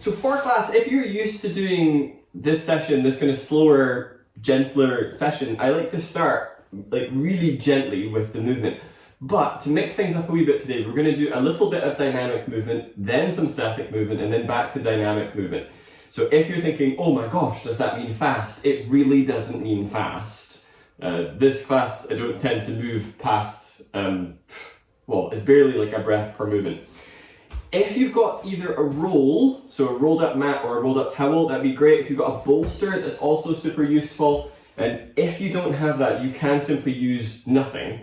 So for class, if you're used to doing this session, this kind of slower, gentler session, I like to start like really gently with the movement. But to mix things up a wee bit today, we're going to do a little bit of dynamic movement, then some static movement, and then back to dynamic movement. So if you're thinking, oh my gosh, does that mean fast? It really doesn't mean fast. This class, I don't tend to move past, well, it's barely like a breath per movement. If you've got either a roll, so a rolled up mat or a rolled up towel, that'd be great. If you've got a bolster, that's also super useful. And if you don't have that, you can simply use nothing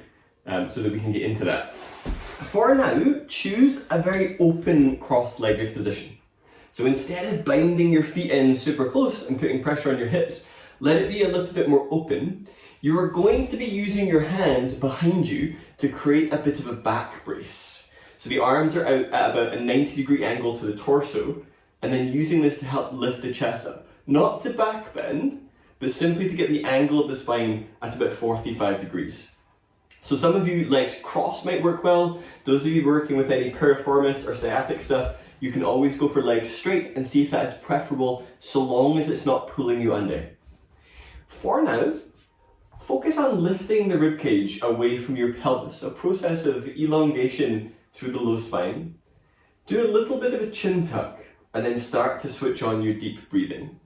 so that we can get into that. For now, choose a very open cross-legged position. So instead of binding your feet in super close and putting pressure on your hips, let it be a little bit more open. You are going to be using your hands behind you to create a bit of a back brace. So the arms are out at about a 90-degree angle to the torso, and then using this to help lift the chest up. Not to back bend, but simply to get the angle of the spine at about 45 degrees. So some of you legs cross might work well. Those of you working with any piriformis or sciatic stuff, you can always go for legs straight and see if that is preferable, so long as it's not pulling you under. For now, focus on lifting the ribcage away from your pelvis, a process of elongation through the low spine. Do a little bit of a chin tuck and then start to switch on your deep breathing.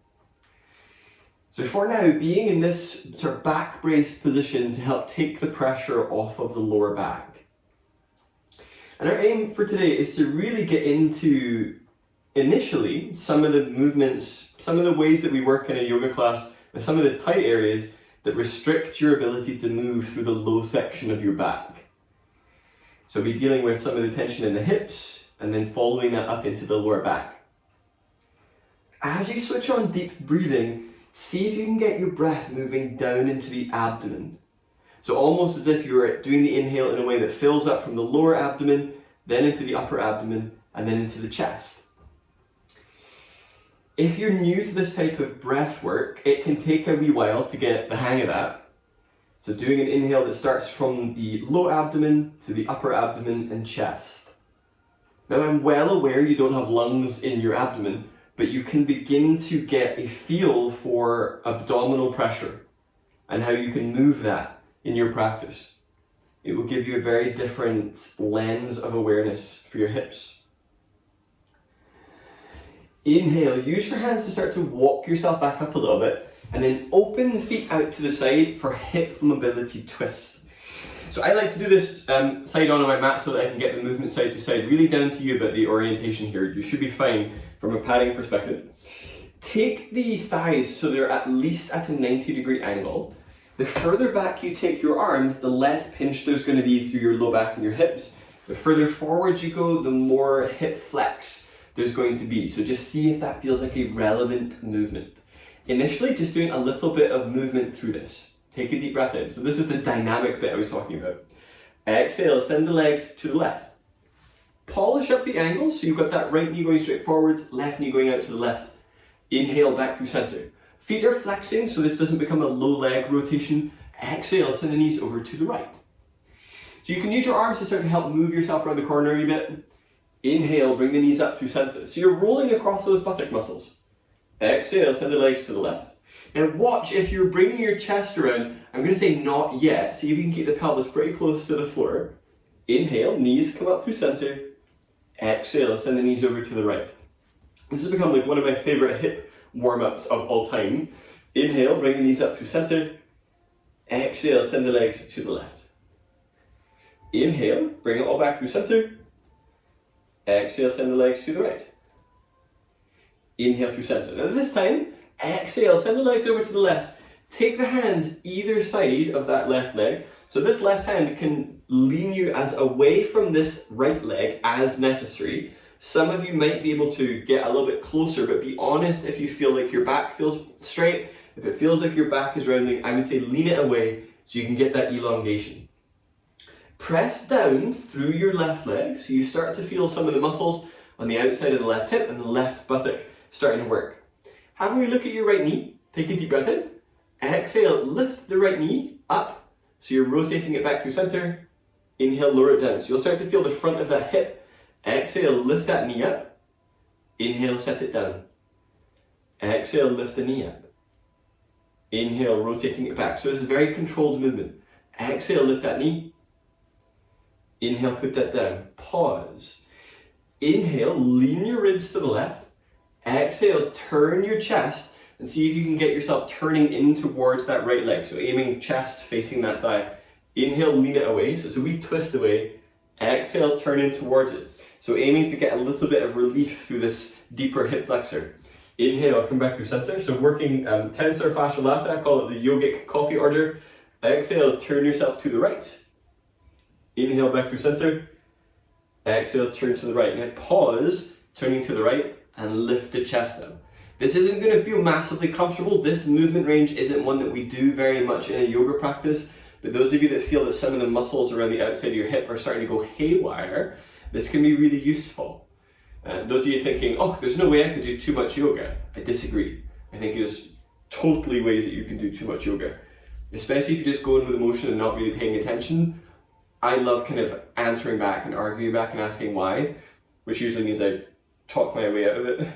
So for now, being in this sort of back brace position to help take the pressure off of the lower back. And our aim for today is to really get into, initially, some of the movements, some of the ways that we work in a yoga class, and some of the tight areas that restrict your ability to move through the low section of your back. So we'll be dealing with some of the tension in the hips and then following that up into the lower back. As you switch on deep breathing, see if you can get your breath moving down into the abdomen. So almost as if you're doing the inhale in a way that fills up from the lower abdomen, then into the upper abdomen, and then into the chest. If you're new to this type of breath work, it can take a wee while to get the hang of that. So doing an inhale that starts from the low abdomen to the upper abdomen and chest. Now I'm well aware you don't have lungs in your abdomen, but you can begin to get a feel for abdominal pressure and how you can move that in your practice. It will give you a very different lens of awareness for your hips. Inhale, use your hands to start to walk yourself back up a little bit, and then open the feet out to the side for hip mobility twist. So I like to do this side on my mat so that I can get the movement side to side. Really down to you about the orientation here. You should be fine from a padding perspective. Take the thighs so they're at least at a 90-degree angle. The further back you take your arms, the less pinch there's going to be through your low back and your hips. The further forward you go, the more hip flex there's going to be. So just see if that feels like a relevant movement. Initially, just doing a little bit of movement through this. Take a deep breath in. So this is the dynamic bit I was talking about. Exhale, send the legs to the left. Polish up the angle, so you've got that right knee going straight forwards, left knee going out to the left. Inhale, back through center. Feet are flexing, so this doesn't become a low leg rotation. Exhale, send the knees over to the right. So you can use your arms to start to help move yourself around the corner a wee bit. Inhale, bring the knees up through center. So you're rolling across those buttock muscles. Exhale, send the legs to the left. Now watch, if you're bringing your chest around, I'm going to say not yet. See if you can keep the pelvis pretty close to the floor. Inhale, knees come up through center. Exhale, send the knees over to the right. This has become like one of my favorite hip warm-ups of all time. Inhale, bring the knees up through center. Exhale, send the legs to the left. Inhale, bring it all back through center. Exhale, send the legs to the right. Inhale through center. Now this time, exhale, send the legs over to the left. Take the hands either side of that left leg. So this left hand can lean you as away from this right leg as necessary. Some of you might be able to get a little bit closer, but be honest if you feel like your back feels straight. If it feels like your back is rounding, I would say lean it away so you can get that elongation. Press down through your left leg so you start to feel some of the muscles on the outside of the left hip and the left buttock starting to work. Have a wee look at your right knee. Take a deep breath in. Exhale, lift the right knee up. So you're rotating it back through center. Inhale, lower it down. So you'll start to feel the front of that hip. Exhale, lift that knee up. Inhale, set it down. Exhale, lift the knee up. Inhale, rotating it back. So this is very controlled movement. Exhale, lift that knee. Inhale, put that down. Pause. Inhale, lean your ribs to the left. Exhale, turn your chest and see if you can get yourself turning in towards that right leg. So aiming chest facing that thigh. Inhale, lean it away. So we twist away. Exhale, turn in towards it. So aiming to get a little bit of relief through this deeper hip flexor. Inhale, come back through center. So working tensor fascia lata, I call it the yogic coffee order. Exhale, turn yourself to the right. Inhale, back through center. Exhale, turn to the right. Now pause, turning to the right, and lift the chest up. This isn't going to feel massively comfortable. This movement range isn't one that we do very much in a yoga practice. But those of you that feel that some of the muscles around the outside of your hip are starting to go haywire, this can be really useful. Those of you thinking, oh, there's no way I could do too much yoga. I disagree. I think there's totally ways that you can do too much yoga. Especially if you're just going with emotion and not really paying attention. I love kind of answering back and arguing back and asking why, which usually means I talk my way out of it.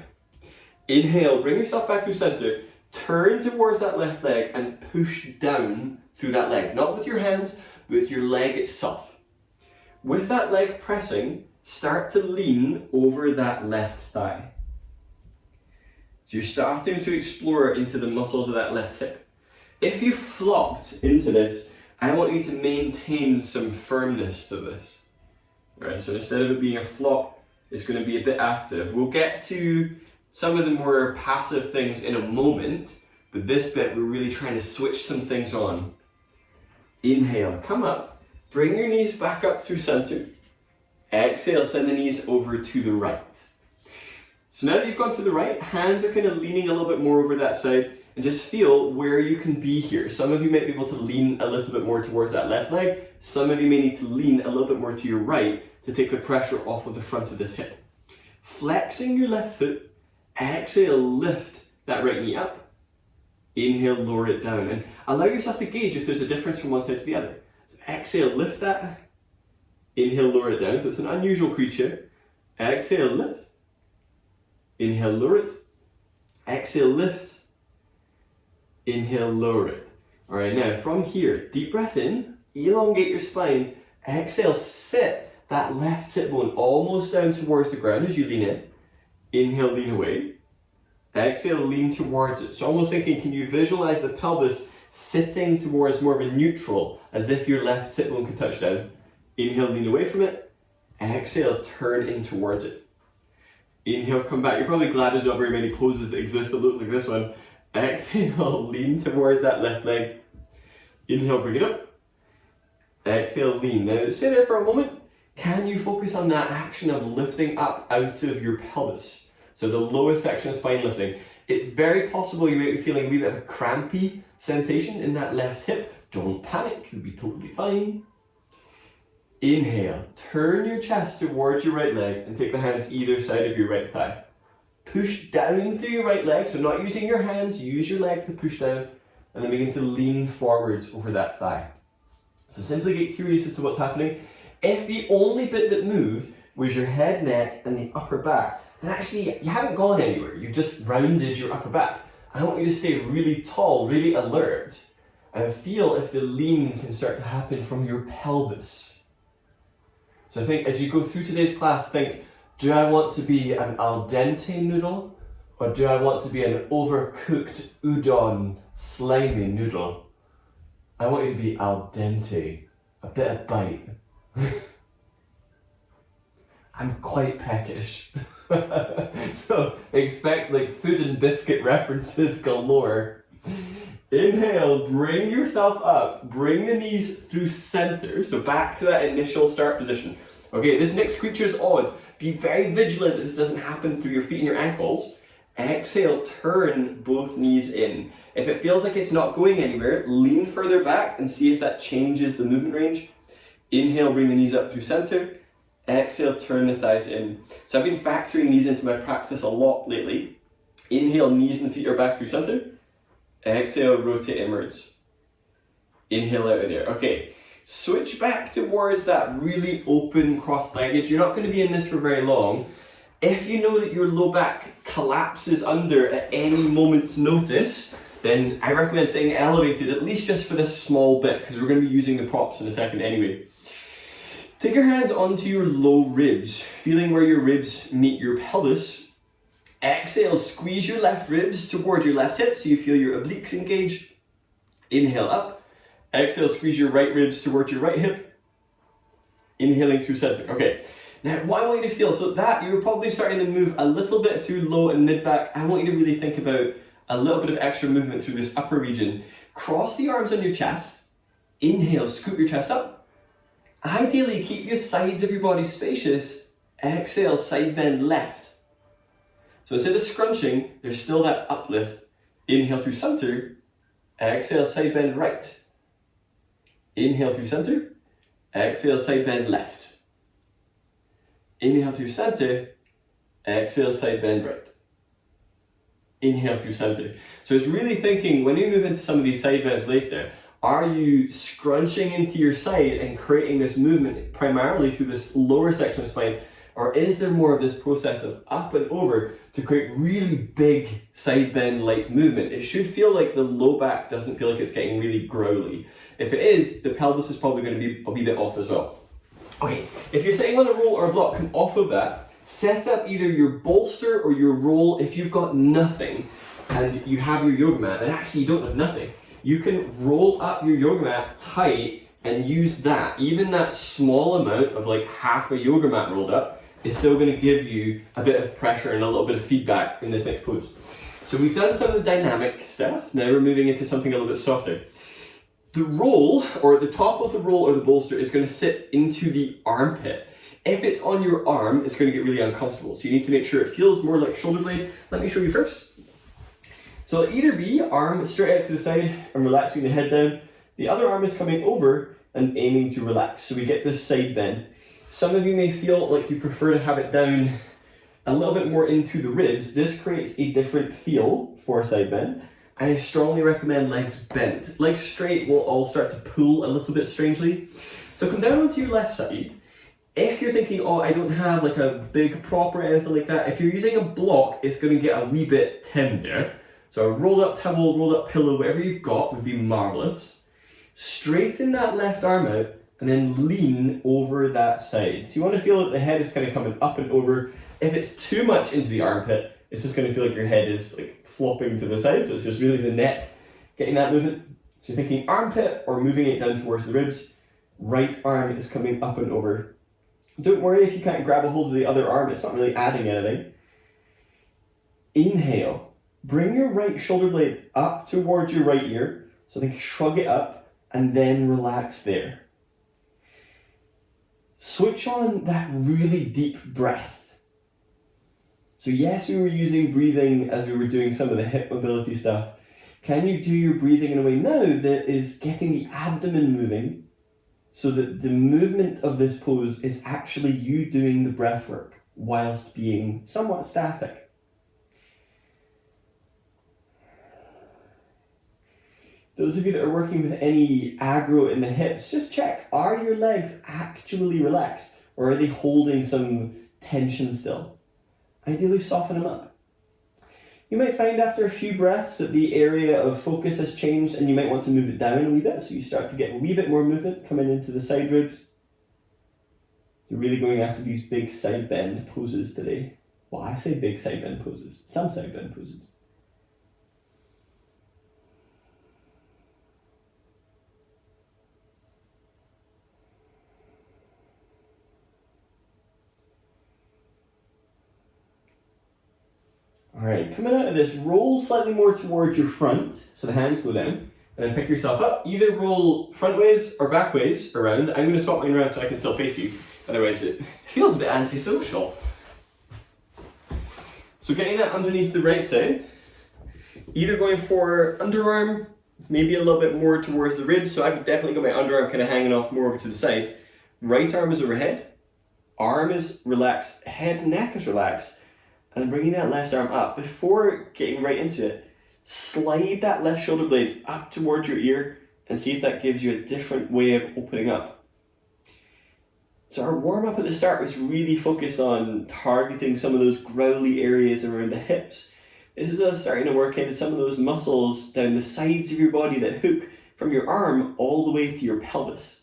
Inhale, bring yourself back to center. Turn towards that left leg and push down through that leg. Not with your hands, but with your leg itself. With that leg pressing, start to lean over that left thigh. So you're starting to explore into the muscles of that left hip. If you flopped into this, I want you to maintain some firmness to this. Right, so instead of it being a flop, it's going to be a bit active. We'll get to some of the more passive things in a moment, but this bit we're really trying to switch some things on. Inhale, come up, bring your knees back up through center. Exhale, send the knees over to the right. So now that you've gone to the right, hands are kind of leaning a little bit more over that side, and just feel where you can be here. Some of you might be able to lean a little bit more towards that left leg. Some of you may need to lean a little bit more to your right to take the pressure off of the front of this hip. Flexing your left foot, exhale, lift that right knee up. Inhale, lower it down, and allow yourself to gauge if there's a difference from one side to the other. So exhale, lift that. Inhale, lower it down. So it's an unusual creature. Exhale, lift. Inhale, lower it. Exhale, lift. Inhale, lower it. All right, now from here, deep breath in, elongate your spine. Exhale, sit that left sit bone almost down towards the ground as you lean in. Inhale, lean away. Exhale, lean towards it. So almost thinking, can you visualize the pelvis sitting towards more of a neutral, as if your left sit bone could touch down. Inhale, lean away from it. Exhale, turn in towards it. Inhale, come back. You're probably glad there's not very many poses that exist that look like this one. Exhale, lean towards that left leg. Inhale, bring it up. Exhale, lean. Now stay there for a moment. Can you focus on that action of lifting up out of your pelvis? So the lowest section of spine lifting. It's very possible you might be feeling a wee bit of a crampy sensation in that left hip. Don't panic, you'll be totally fine. Inhale, turn your chest towards your right leg and take the hands either side of your right thigh. Push down through your right leg, so not using your hands, use your leg to push down, and then begin to lean forwards over that thigh. So simply get curious as to what's happening. If the only bit that moved was your head, neck, and the upper back, then actually you haven't gone anywhere, you've just rounded your upper back. I want you to stay really tall, really alert, and feel if the lean can start to happen from your pelvis. So I think as you go through today's class, think, do I want to be an al dente noodle, or do I want to be an overcooked udon slimy noodle? I want you to be al dente, a bit of bite. I'm quite peckish. So expect like food and biscuit references galore. Inhale, bring yourself up, bring the knees through center, so back to that initial start position. Okay, this next creature is odd. Be very vigilant that this doesn't happen through your feet and your ankles. Exhale, turn both knees in. If it feels like it's not going anywhere, lean further back and see if that changes the movement range. Inhale, bring the knees up through center. Exhale, turn the thighs in. So I've been factoring these into my practice a lot lately. Inhale, knees and feet are back through center. Exhale, rotate inwards. Inhale out of there. Okay, switch back towards that really open cross-legged. You're not going to be in this for very long. If you know that your low back collapses under at any moment's notice, then I recommend staying elevated, at least just for this small bit, because we're going to be using the props in a second anyway. Take your hands onto your low ribs, feeling where your ribs meet your pelvis. Exhale, squeeze your left ribs toward your left hip so you feel your obliques engaged. Inhale up. Exhale, squeeze your right ribs towards your right hip. Inhaling through center. Okay. Now, what I want you to feel, so that you're probably starting to move a little bit through low and mid back. I want you to really think about a little bit of extra movement through this upper region. Cross the arms on your chest. Inhale, scoop your chest up. Ideally, keep your sides of your body spacious. Exhale, side bend left. So instead of scrunching, there's still that uplift. Inhale through center. Exhale, side bend right. Inhale through center. Exhale, side bend left. Inhale through center, exhale, side bend right. Inhale through center. So it's really thinking, when you move into some of these side bends later, are you scrunching into your side and creating this movement primarily through this lower section of spine, or is there more of this process of up and over to create really big side bend like movement? It should feel like the low back doesn't feel like it's getting really growly. If it is, the pelvis is probably going to be a wee bit off as well. Okay, if you're sitting on a roll or a block, come off of that. Set up either your bolster or your roll. If you've got nothing and you have your yoga mat, then actually you don't have nothing. You can roll up your yoga mat tight and use that. Even that small amount of like half a yoga mat rolled up is still going to give you a bit of pressure and a little bit of feedback in this next pose. So we've done some of the dynamic stuff. Now we're moving into something a little bit softer. The roll, or the top of the roll or the bolster, is going to sit into the armpit. If it's on your arm, it's going to get really uncomfortable. So you need to make sure it feels more like shoulder blade. Let me show you first. So it'll either be arm straight out to the side and relaxing the head down. The other arm is coming over and aiming to relax. So we get this side bend. Some of you may feel like you prefer to have it down a little bit more into the ribs. This creates a different feel for a side bend. I strongly recommend legs bent. Legs straight will all start to pull a little bit strangely. So come down onto your left side. If you're thinking, oh, I don't have like a big prop or anything like that, if you're using a block, it's going to get a wee bit tender. So a rolled up towel, rolled up pillow, whatever you've got would be marvelous. Straighten that left arm out and then lean over that side. So you want to feel that the head is kind of coming up and over. If it's too much into the armpit, it's just going to feel like your head is like flopping to the side, so it's just really the neck getting that movement. So you're thinking armpit or moving it down towards the ribs. Right arm is coming up and over. Don't worry if you can't grab a hold of the other arm, it's not really adding anything. Inhale. Bring your right shoulder blade up towards your right ear. So think shrug it up and then relax there. Switch on that really deep breath. So yes, we were using breathing as we were doing some of the hip mobility stuff. Can you do your breathing in a way now that is getting the abdomen moving so that the movement of this pose is actually you doing the breath work whilst being somewhat static? Those of you that are working with any aggro in the hips, just check, are your legs actually relaxed or are they holding some tension still? Ideally soften them up. You might find after a few breaths that the area of focus has changed and you might want to move it down a wee bit, so you start to get a wee bit more movement coming into the side ribs. You're really going after these big side bend poses today. Well, I say big side bend poses, some side bend poses. Alright, coming out of this, roll slightly more towards your front, so the hands go down, and then pick yourself up. Either roll front ways or back ways around. I'm going to swap mine around so I can still face you, otherwise it feels a bit antisocial. So getting that underneath the right side, either going for underarm, maybe a little bit more towards the ribs, so I've definitely got my underarm kind of hanging off more over to the side. Right arm is overhead, arm is relaxed, head and neck is relaxed. And then bringing that left arm up, before getting right into it, slide that left shoulder blade up towards your ear and see if that gives you a different way of opening up. So our warm-up at the start was really focused on targeting some of those growly areas around the hips. This is us starting to work into some of those muscles down the sides of your body that hook from your arm all the way to your pelvis.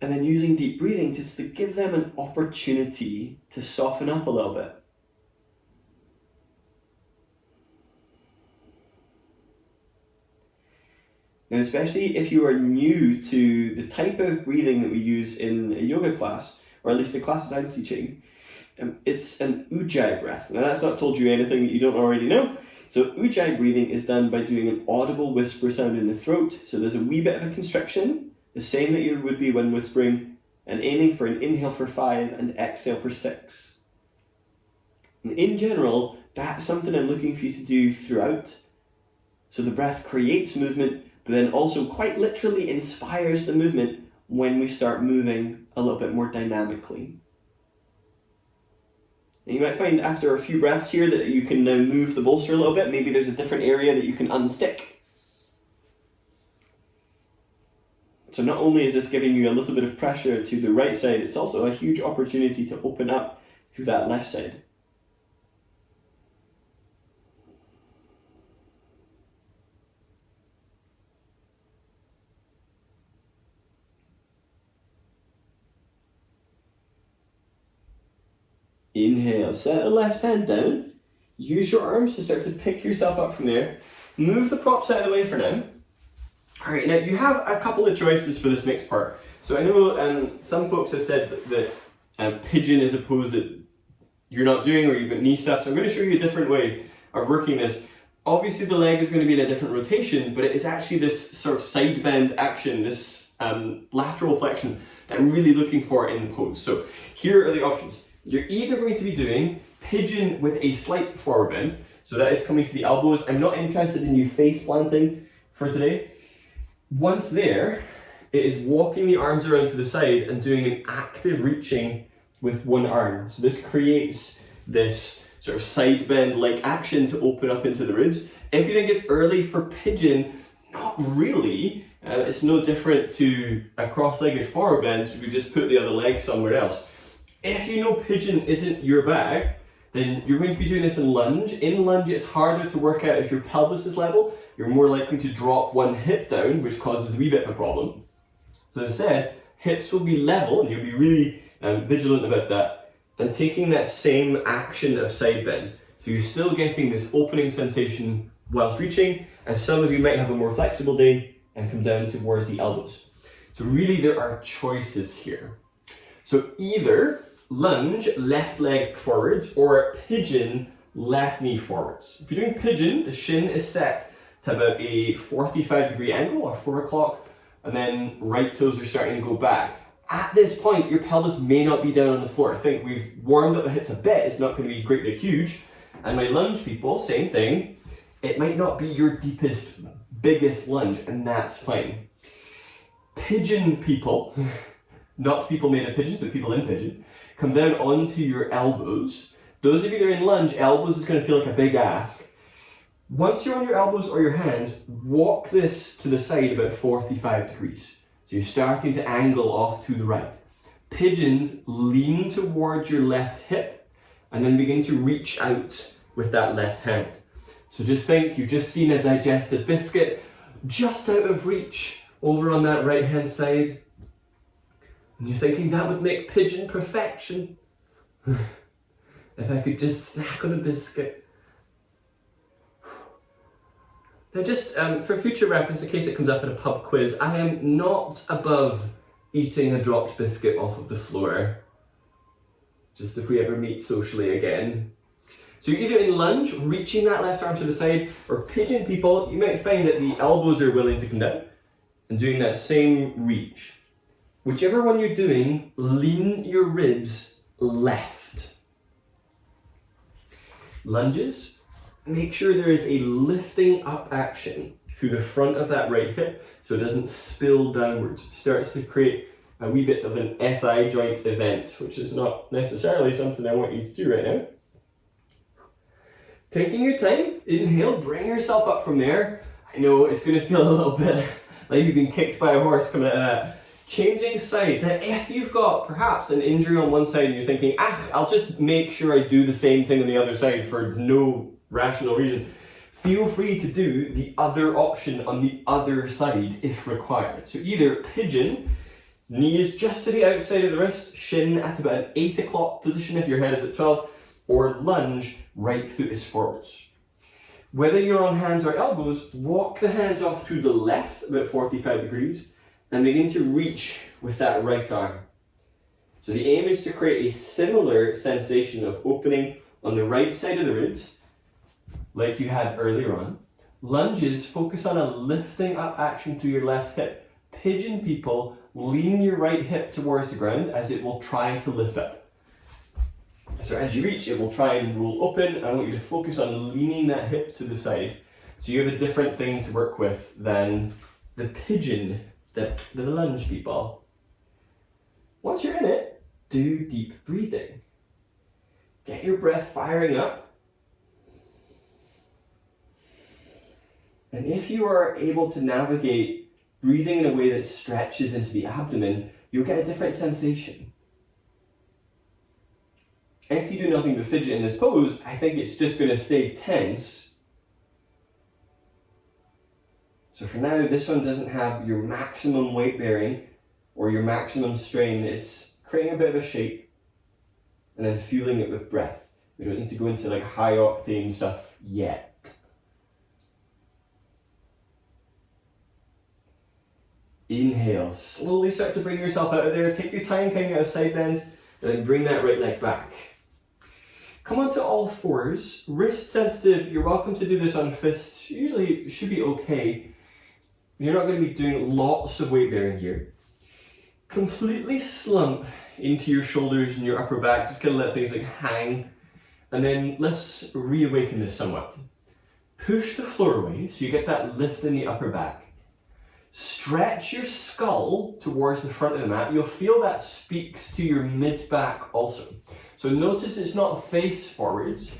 And then using deep breathing just to give them an opportunity to soften up a little bit. Now, especially if you are new to the type of breathing that we use in a yoga class, or at least the classes I'm teaching, it's an ujjayi breath. Now, that's not told you anything that you don't already know. So ujjayi breathing is done by doing an audible whisper sound in the throat. So there's a wee bit of a constriction, the same that you would be when whispering, and aiming for an inhale for 5 and exhale for 6. And in general, that's something I'm looking for you to do throughout. So the breath creates movement, but then also quite literally inspires the movement when we start moving a little bit more dynamically. And you might find after a few breaths here that you can now move the bolster a little bit. Maybe there's a different area that you can unstick. So not only is this giving you a little bit of pressure to the right side, it's also a huge opportunity to open up through that left side. Inhale, set the left hand down. Use your arms to start to pick yourself up from there. Move the props out of the way for now. All right, now you have a couple of choices for this next part. So I know some folks have said that pigeon is a pose that you're not doing, or you've got knee stuff. So I'm going to show you a different way of working this. Obviously the leg is going to be in a different rotation, but it is actually this sort of side bend action, this lateral flexion that I'm really looking for in the pose. So here are the options. You're either going to be doing pigeon with a slight forward bend, so that is coming to the elbows. I'm not interested in you face planting for today. Once there, it is walking the arms around to the side and doing an active reaching with one arm. So this creates this sort of side bend like action to open up into the ribs. If you think it's early for pigeon, not really. It's no different to a cross-legged forward bend, so we just put the other leg somewhere else. If you know pigeon isn't your bag, then you're going to be doing this in lunge. In lunge, it's harder to work out if your pelvis is level. You're more likely to drop one hip down, which causes a wee bit of a problem. So instead, hips will be level, and you'll be really vigilant about that, and taking that same action of side bend. So you're still getting this opening sensation whilst reaching, and some of you might have a more flexible day and come down towards the elbows. So really there are choices here. So either lunge, left leg forwards, or pigeon, left knee forwards. If you're doing pigeon, the shin is set to about a 45-degree angle, or 4 o'clock, and then right toes are starting to go back. At this point, your pelvis may not be down on the floor. I think we've warmed up the hips a bit. It's not going to be great big huge. And my lunge people, same thing. It might not be your deepest, biggest lunge, and that's fine. Pigeon people, not people made of pigeons, but people in pigeon, come down onto your elbows. Those of you that are in lunge, elbows is going to feel like a big ask. Once you're on your elbows or your hands, walk this to the side about 45 degrees. So you're starting to angle off to the right. Pigeons, lean towards your left hip and then begin to reach out with that left hand. So just think you've just seen a digested biscuit just out of reach over on that right hand side. And you're thinking that would make pigeon perfection. If I could just snack on a biscuit. Now just for future reference, in case it comes up in a pub quiz, I am not above eating a dropped biscuit off of the floor. Just if we ever meet socially again. So you're either in lunge, reaching that left arm to the side, or pigeon people, you might find that the elbows are willing to come down and doing that same reach. Whichever one you're doing, lean your ribs left. Lunges, make sure there is a lifting up action through the front of that right hip so it doesn't spill downwards. It starts to create a wee bit of an SI joint event, which is not necessarily something I want you to do right now. Taking your time, inhale, bring yourself up from there. I know it's going to feel a little bit like you've been kicked by a horse coming out of that. Changing sides. And if you've got perhaps an injury on one side and you're thinking, I'll just make sure I do the same thing on the other side for no rational reason, feel free to do the other option on the other side if required. So either pigeon, knees just to the outside of the wrist, shin at about an 8 o'clock position if your head is at 12, or lunge, right foot is forwards. Whether you're on hands or elbows, walk the hands off to the left about 45 degrees and begin to reach with that right arm. So the aim is to create a similar sensation of opening on the right side of the ribs, like you had earlier on. Lunges focus on a lifting up action through your left hip. Pigeon people, lean your right hip towards the ground as it will try to lift up. So as you reach, it will try and roll open. I want you to focus on leaning that hip to the side. So you have a different thing to work with than the pigeon, the lunge people. Once you're in it, do deep breathing. Get your breath firing up. And if you are able to navigate breathing in a way that stretches into the abdomen, you'll get a different sensation. If you do nothing but fidget in this pose, I think it's just going to stay tense. So for now, this one doesn't have your maximum weight bearing or your maximum strain. It's creating a bit of a shape and then fueling it with breath. We don't need to go into like high octane stuff yet. Inhale, slowly start to bring yourself out of there. Take your time coming out of side bends and then bring that right leg back. Come onto all fours, wrist sensitive. You're welcome to do this on fists. Usually it should be okay. You're not going to be doing lots of weight bearing here. Completely slump into your shoulders and your upper back. Just kind of let things like hang. And then let's reawaken this somewhat. Push the floor away so you get that lift in the upper back. Stretch your skull towards the front of the mat. You'll feel that speaks to your mid-back also. So notice it's not face forwards.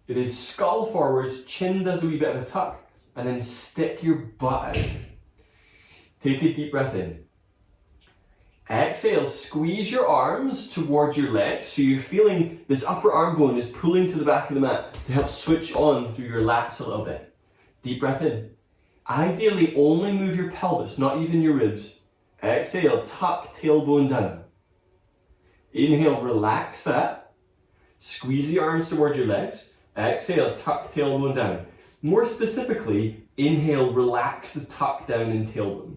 It is skull forwards, chin does a wee bit of a tuck, and then stick your butt out. Take a deep breath in. Exhale, squeeze your arms towards your legs so you're feeling this upper arm bone is pulling to the back of the mat to help switch on through your lats a little bit. Deep breath in. Ideally, only move your pelvis, not even your ribs. Exhale, tuck tailbone down. Inhale, relax that. Squeeze the arms towards your legs. Exhale, tuck tailbone down. More specifically, inhale, relax the tuck down in tailbone.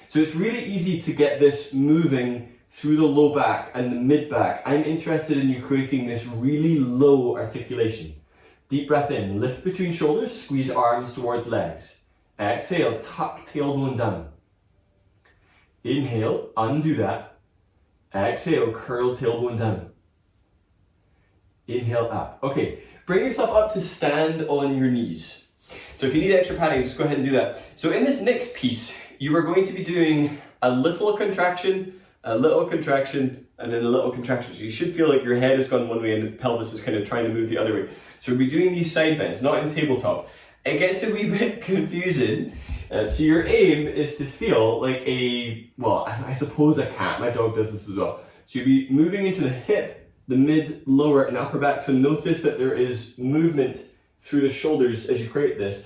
So it's really easy to get this moving through the low back and the mid back. I'm interested in you creating this really low articulation. Deep breath in, lift between shoulders, squeeze arms towards legs. Exhale, tuck tailbone down. Inhale, undo that. Exhale, curl tailbone down. Inhale up. Okay, bring yourself up to stand on your knees. So if you need extra padding, just go ahead and do that. So in this next piece, you are going to be doing a little contraction, and then a little contraction. So you should feel like your head has gone one way and the pelvis is kind of trying to move the other way. So we'll be doing these side bends, not in tabletop. It gets a wee bit confusing. So your aim is to feel like I suppose a cat. My dog does this as well. So you'll be moving into the hip, the mid, lower, and upper back. So notice that there is movement through the shoulders as you create this.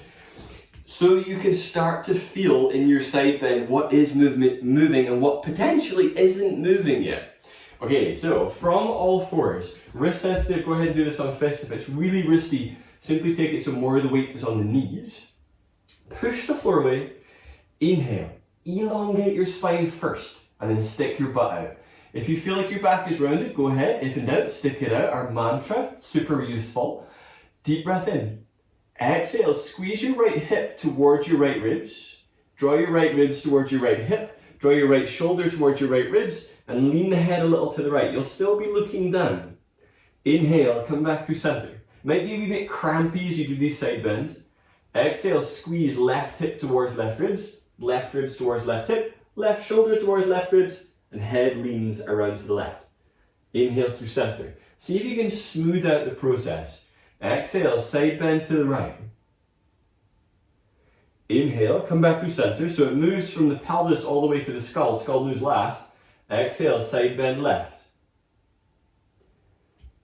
So you can start to feel in your side bend what is moving and what potentially isn't moving yet. Okay, so from all fours, wrist sensitive, go ahead and do this on fists. If it's really wristy, simply take it so more of the weight is on the knees. Push the floor away. Inhale. Elongate your spine first and then stick your butt out. If you feel like your back is rounded, go ahead. If in doubt, stick it out. Our mantra, super useful. Deep breath in. Exhale, squeeze your right hip towards your right ribs. Draw your right ribs towards your right hip. Draw your right shoulder towards your right ribs and lean the head a little to the right. You'll still be looking down. Inhale, come back through center. Might be a wee bit crampy as you do these side bends. Exhale, squeeze left hip towards left ribs towards left hip, left shoulder towards left ribs, and head leans around to the left. Inhale through center. See if you can smooth out the process. Exhale, side bend to the right. Inhale, come back through center, so it moves from the pelvis all the way to the skull. Skull moves last. Exhale, side bend left.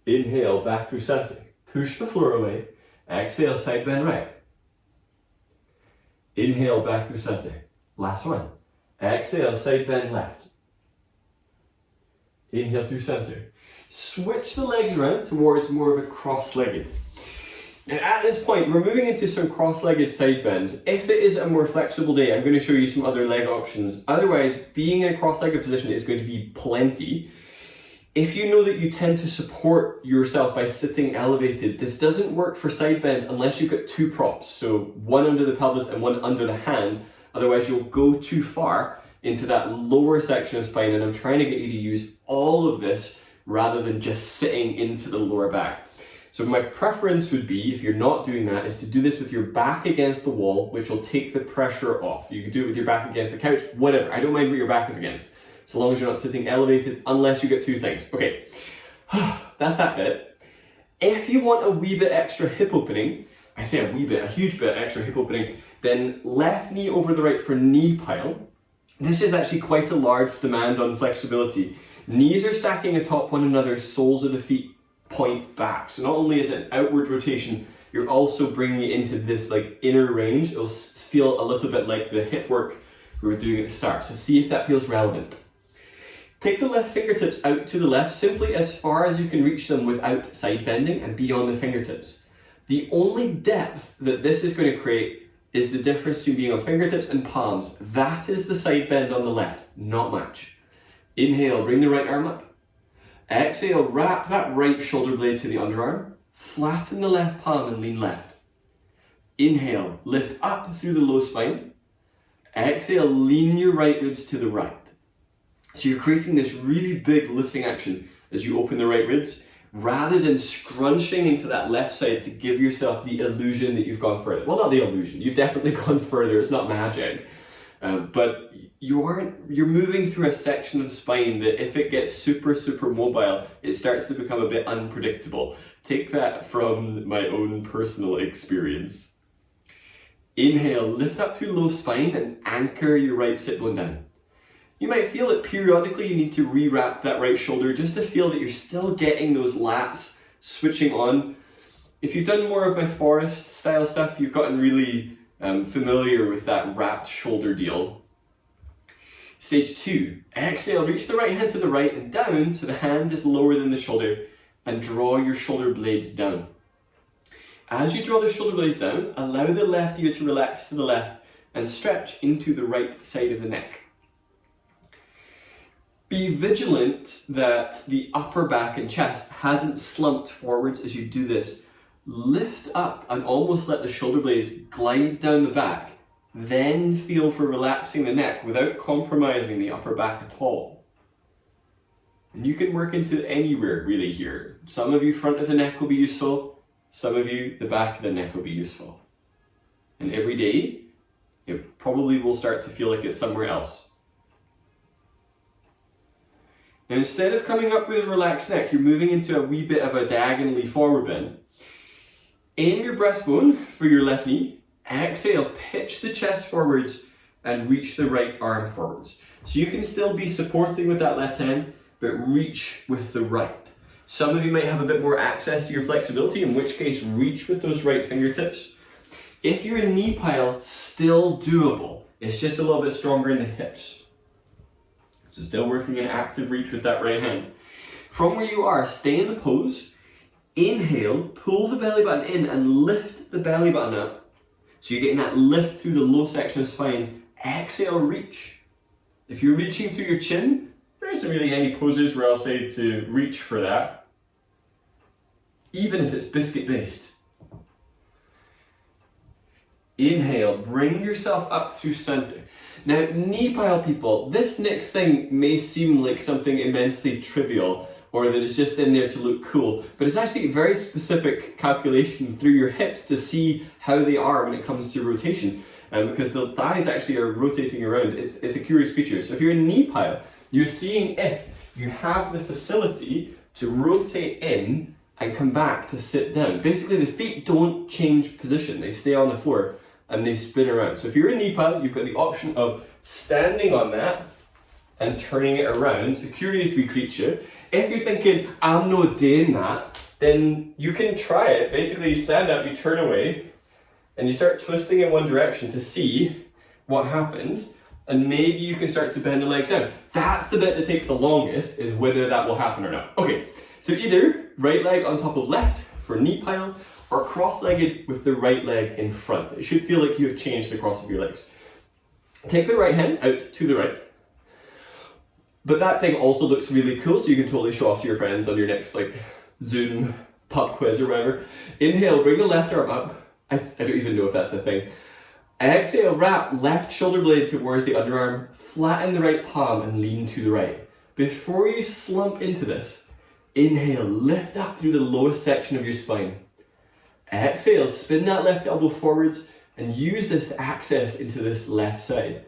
Inhale, back through center. Push the floor away. Exhale, side bend right. Inhale, back through center. Last one. Exhale, side bend left. Inhale through center. Switch the legs around towards more of a cross-legged. Now at this point, we're moving into some cross-legged side bends. If it is a more flexible day, I'm going to show you some other leg options. Otherwise, being in a cross-legged position is going to be plenty. If you know that you tend to support yourself by sitting elevated, this doesn't work for side bends unless you've got two props. So one under the pelvis and one under the hand. Otherwise, you'll go too far into that lower section of spine, and I'm trying to get you to use all of this rather than just sitting into the lower back. So my preference would be, if you're not doing that, is to do this with your back against the wall, which will take the pressure off. You can do it with your back against the couch, whatever. I don't mind what your back is against, so long as you're not sitting elevated, unless you get two things. Okay, that's that bit. If you want a wee bit extra hip opening, I say a wee bit, a huge bit extra hip opening, then left knee over the right for knee pile. This is actually quite a large demand on flexibility. Knees are stacking atop one another, soles of the feet point back. So not only is it an outward rotation, you're also bringing it into this like inner range. It'll feel a little bit like the hip work we were doing at the start. So see if that feels relevant. Take the left fingertips out to the left, simply as far as you can reach them without side bending, and be on the fingertips. The only depth that this is going to create is the difference between being on fingertips and palms. That is the side bend on the left, not much. Inhale, bring the right arm up. Exhale, wrap that right shoulder blade to the underarm. Flatten the left palm and lean left. Inhale, lift up through the low spine. Exhale, lean your right ribs to the right. So you're creating this really big lifting action as you open the right ribs, rather than scrunching into that left side to give yourself the illusion that you've gone further. Well, not the illusion, you've definitely gone further, it's not magic. But you're moving through a section of spine that if it gets super mobile, it starts to become a bit unpredictable. Take that from my own personal experience. Inhale, lift up through low spine and anchor your right sit bone down. You might feel that periodically you need to rewrap that right shoulder just to feel that you're still getting those lats switching on. If you've done more of my forest style stuff, you've gotten really familiar with that wrapped shoulder deal. Stage 2, exhale, reach the right hand to the right and down so the hand is lower than the shoulder, and draw your shoulder blades down. As you draw the shoulder blades down, allow the left ear to relax to the left and stretch into the right side of the neck. Be vigilant that the upper back and chest hasn't slumped forwards as you do this. Lift up and almost let the shoulder blades glide down the back, then feel for relaxing the neck without compromising the upper back at all. And you can work into anywhere really here. Some of you, front of the neck will be useful, some of you, the back of the neck will be useful. And every day, it probably will start to feel like it's somewhere else. Now instead of coming up with a relaxed neck, you're moving into a wee bit of a diagonally forward bend. Aim your breastbone for your left knee. Exhale, pitch the chest forwards and reach the right arm forwards. So you can still be supporting with that left hand, but reach with the right. Some of you might have a bit more access to your flexibility, in which case reach with those right fingertips. If you're in knee pile, still doable. It's just a little bit stronger in the hips. So still working an active reach with that right hand. From where you are, stay in the pose. Inhale, pull the belly button in and lift the belly button up. So you're getting that lift through the low section of spine. Exhale, reach. If you're reaching through your chin, there isn't really any poses where I'll say to reach for that, even if it's biscuit based. Inhale, bring yourself up through center. Now, knee pile people, this next thing may seem like something immensely trivial, or that it's just in there to look cool, but it's actually a very specific calculation through your hips to see how they are when it comes to rotation, because the thighs actually are rotating around. It's a curious feature. So if you're in knee pile, you're seeing if you have the facility to rotate in and come back to sit down. Basically, the feet don't change position, they stay on the floor. and they spin around. So if you're in knee pile, you've got the option of standing on that and turning it around. So curious wee creature. If you're thinking, I'm not doing that, then you can try it. Basically, you stand up, you turn away, and you start twisting in one direction to see what happens, and maybe you can start to bend the legs down. That's the bit that takes the longest, is whether that will happen or not. Okay, so either right leg on top of left for knee pile, or cross-legged with the right leg in front. It should feel like you have changed the cross of your legs. Take the right hand out to the right. But that thing also looks really cool, so you can totally show off to your friends on your next Zoom pub quiz or whatever. Inhale, bring the left arm up. I don't even know if that's a thing. Exhale, wrap left shoulder blade towards the underarm, flatten the right palm and lean to the right. Before you slump into this, inhale, lift up through the lowest section of your spine. Exhale, spin that left elbow forwards and use this to access into this left side.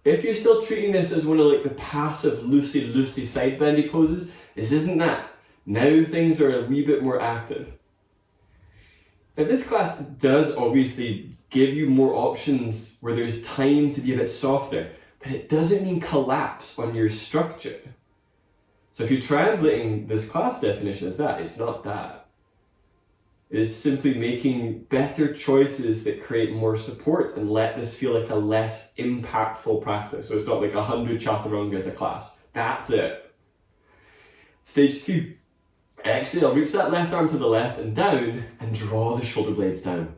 If you're still treating this as one of the passive loosey side bendy poses, this isn't that. Now things are a wee bit more active. Now this class does obviously give you more options where there's time to be a bit softer, but it doesn't mean collapse on your structure. So if you're translating this class definition as that, it's not that. It is simply making better choices that create more support and let this feel like a less impactful practice. So it's not 100 chaturanga as a class. That's it. Stage 2. Exhale, reach that left arm to the left and down and draw the shoulder blades down.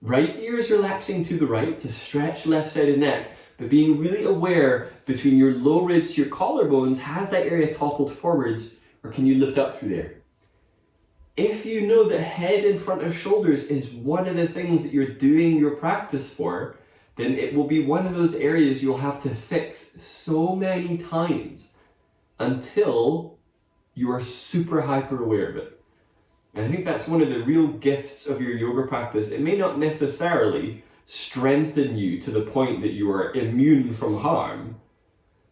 Right ear is relaxing to the right to stretch left side of neck, but being really aware between your low ribs to your collarbones, has that area toppled forwards or can you lift up through there? If you know that head in front of shoulders is one of the things that you're doing your practice for, then it will be one of those areas you'll have to fix so many times until you are super hyper aware of it. And I think that's one of the real gifts of your yoga practice. It may not necessarily strengthen you to the point that you are immune from harm,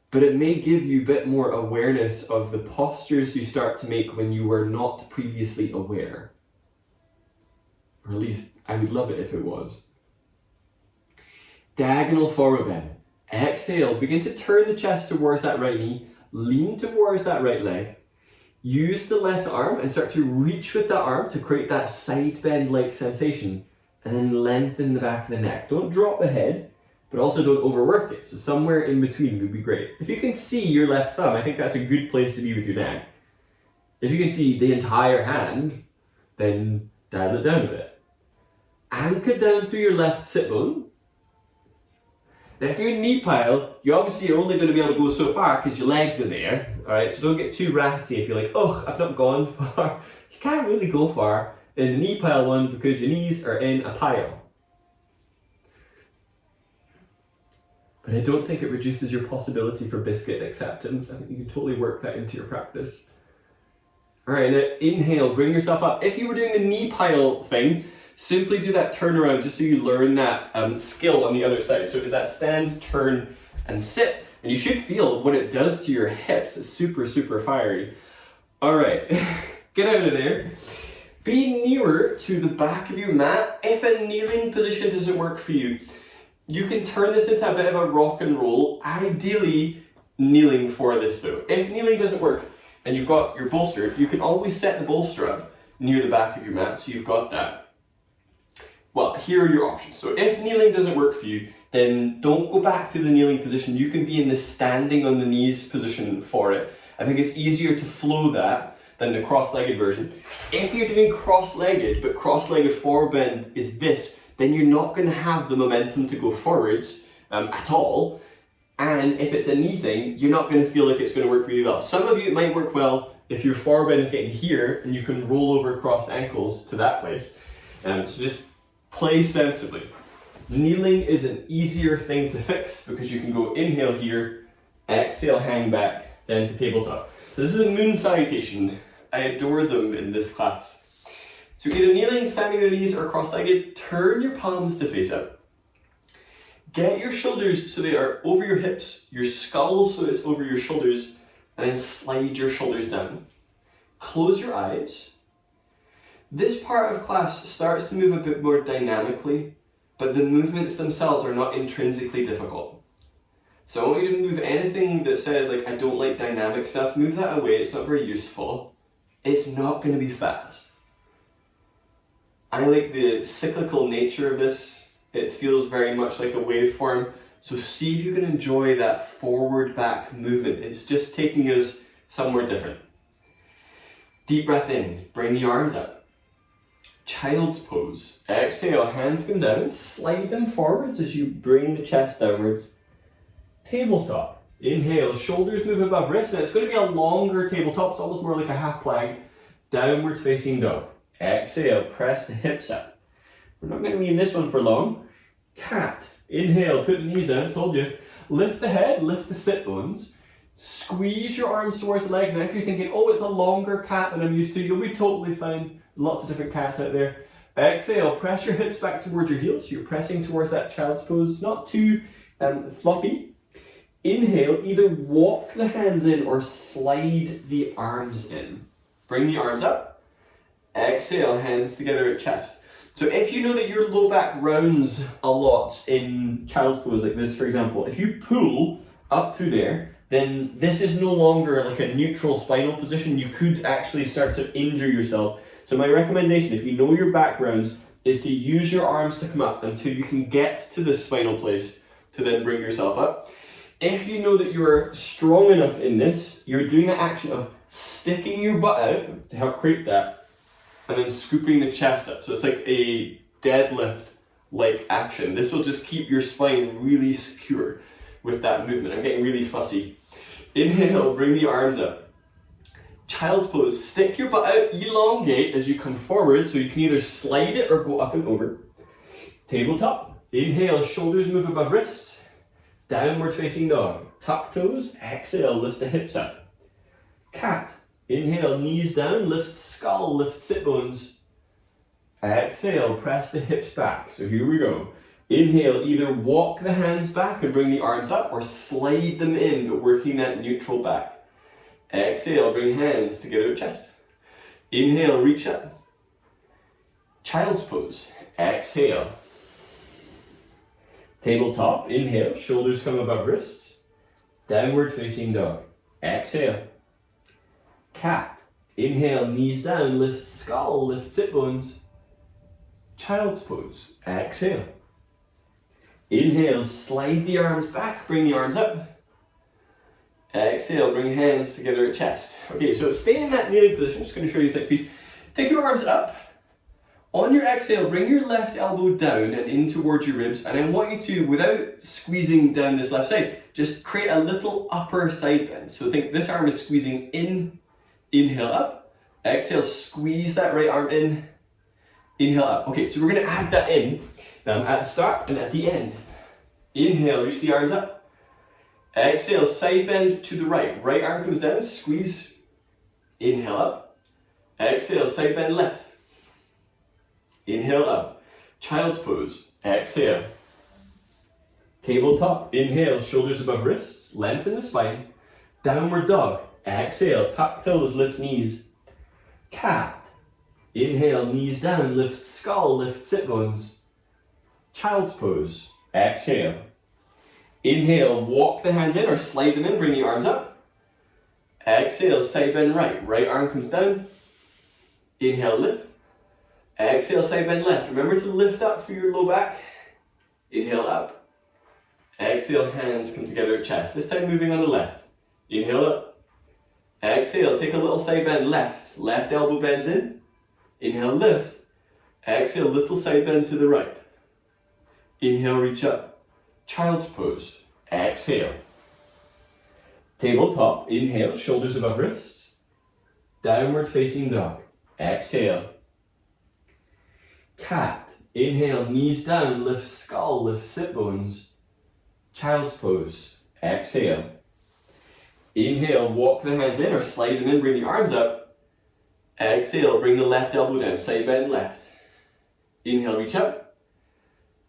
but it may give you a bit more awareness of the postures you start to make when you were not previously aware. Or at least I would love it if it was. Diagonal forward bend. Exhale, begin to turn the chest towards that right knee, lean towards that right leg. Use the left arm and start to reach with that arm to create that side bend-like sensation, and then lengthen the back of the neck. Don't drop the head, but also don't overwork it. So somewhere in between would be great. If you can see your left thumb, I think that's a good place to be with your neck. If you can see the entire hand, then dial it down a bit. Anchor down through your left sit bone. Now if you're in knee pile, you obviously are only going to be able to go so far because your legs are there. Alright, so don't get too ratty if you're like, oh, I've not gone far. You can't really go far in the knee pile one because your knees are in a pile. But I don't think it reduces your possibility for biscuit acceptance. I think you can totally work that into your practice. Alright, now inhale, bring yourself up. If you were doing the knee pile thing, simply do that turnaround just so you learn that skill on the other side. So it is that stand, turn, and sit. And you should feel what it does to your hips. It's super, super fiery. Alright, get out of there. Be nearer to the back of your mat. If a kneeling position doesn't work for you, you can turn this into a bit of a rock and roll, ideally kneeling for this though. If kneeling doesn't work and you've got your bolster, you can always set the bolster up near the back of your mat so you've got that. Well, here are your options. So if kneeling doesn't work for you, then don't go back to the kneeling position. You can be in the standing on the knees position for it. I think it's easier to flow that than the cross-legged version. If you're doing cross-legged, but cross-legged forward bend is this, then you're not going to have the momentum to go forwards at all. And if it's a knee thing, you're not going to feel like it's going to work really well. Some of you, it might work well if your forward bend is getting here and you can roll over crossed ankles to that place. So just play sensibly. Kneeling is an easier thing to fix because you can go inhale here, exhale, hang back, then to tabletop. This is a moon salutation. I adore them in this class. So either kneeling, standing on the knees, or cross-legged, turn your palms to face up. Get your shoulders so they are over your hips, your skull so it's over your shoulders, and then slide your shoulders down. Close your eyes. This part of class starts to move a bit more dynamically. but the movements themselves are not intrinsically difficult. So I want you to move anything that says like, I don't like dynamic stuff, move that away, it's not very useful. It's not going to be fast. I like the cyclical nature of this. It feels very much like a waveform. So see if you can enjoy that forward back movement. It's just taking us somewhere different. Deep breath in, bring the arms up. Child's pose. Exhale, hands come down, slide them forwards as you bring the chest downwards. Tabletop. Inhale, shoulders move above wrist. Now it's going to be a longer tabletop, it's almost more like a half plank. Downward facing dog. Exhale, press the hips up. We're not going to be in this one for long. Cat. Inhale, put the knees down, told you. Lift the head, lift the sit bones. Squeeze your arms towards the legs. And if you're thinking, oh, it's a longer cat than I'm used to, you'll be totally fine. Lots of different cats out there. Exhale, press your hips back towards your heels. You're pressing towards that child's pose, not too floppy. Inhale, either walk the hands in or slide the arms in. Bring the arms up. Exhale, hands together at chest. So if you know that your low back rounds a lot in child's pose like this, for example, if you pull up through there, then this is no longer like a neutral spinal position. You could actually start to injure yourself. So my recommendation, if you know your back rounds, is to use your arms to come up until you can get to the spinal place to then bring yourself up. If you know that you're strong enough in this, you're doing the action of sticking your butt out to help create that, and then scooping the chest up. So it's like a deadlift-like action. This will just keep your spine really secure with that movement. I'm getting really fussy. Inhale, bring the arms up. Child's pose, stick your butt out, elongate as you come forward, so you can either slide it or go up and over. Tabletop. Inhale, shoulders move above wrists. Downward facing dog. Tuck toes. Exhale, lift the hips up. Cat. Inhale, knees down, lift skull, lift sit bones. Exhale, press the hips back. So here we go. Inhale, either walk the hands back and bring the arms up or slide them in, but working that neutral back. Exhale, bring hands together at chest. Inhale, reach up. Child's pose. Exhale. Tabletop. Inhale, shoulders come above wrists. Downward facing dog. Exhale. Cat. Inhale, knees down, lift skull, lift sit bones. Child's pose. Exhale. Inhale, slide the arms back, bring the arms up. Exhale, bring hands together at chest. Okay, so stay in that kneeling position. I'm just going to show you this next piece. Take your arms up. On your exhale, bring your left elbow down and in towards your ribs. And I want you to, without squeezing down this left side, just create a little upper side bend. So think this arm is squeezing in. Inhale up. Exhale, squeeze that right arm in. Inhale up. Okay, so we're going to add that in at the start and at the end. Inhale, reach the arms up. Exhale, side bend to the right. Right arm comes down, squeeze. Inhale up. Exhale, side bend left. Inhale up. Child's pose. Exhale. Tabletop. Inhale, shoulders above wrists. Lengthen the spine. Downward dog. Exhale, tuck toes, lift knees. Cat. Inhale, knees down, lift skull, lift sit bones. Child's pose. Exhale. Inhale, walk the hands in or slide them in, bring the arms up. Exhale, side bend right. Right arm comes down. Inhale, lift. Exhale, side bend left. Remember to lift up through your low back. Inhale up. Exhale, hands come together at chest. This time moving on the left. Inhale up. Exhale, take a little side bend left. Left elbow bends in. Inhale, lift. Exhale, little side bend to the right. Inhale, reach up. Child's pose. Exhale. Tabletop. Inhale, shoulders above wrists. Downward facing dog. Exhale. Cat. Inhale, knees down, lift skull, lift sit bones. Child's pose. Exhale. Inhale, walk the hands in or slide them in, bring the arms up. Exhale, bring the left elbow down, side bend left. Inhale, reach up.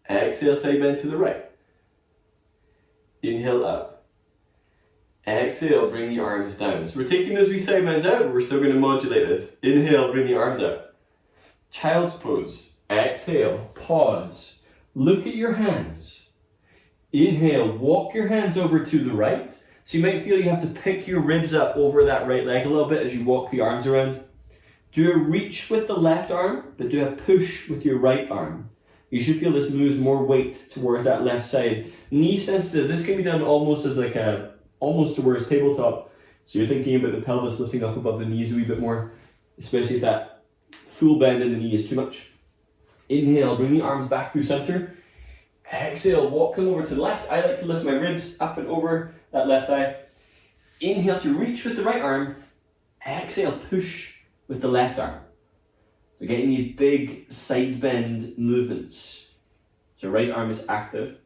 Exhale, side bend to the right. Inhale up. Exhale, bring the arms down. So we're taking those wee side bends out, but we're still going to modulate this. Inhale, bring the arms up. Child's pose. Exhale, pause. Look at your hands. Inhale, walk your hands over to the right. So you might feel you have to pick your ribs up over that right leg a little bit as you walk the arms around. Do a reach with the left arm, but do a push with your right arm. You should feel this moves more weight towards that left side. Knee sensitive, this can be done almost as like almost towards tabletop. So you're thinking about the pelvis lifting up above the knees a wee bit more, especially if that full bend in the knee is too much. Inhale, bring the arms back through center. Exhale, walk them over to the left. I like to lift my ribs up and over that left thigh. Inhale to reach with the right arm. Exhale, push with the left arm. So getting these big side bend movements. So right arm is active.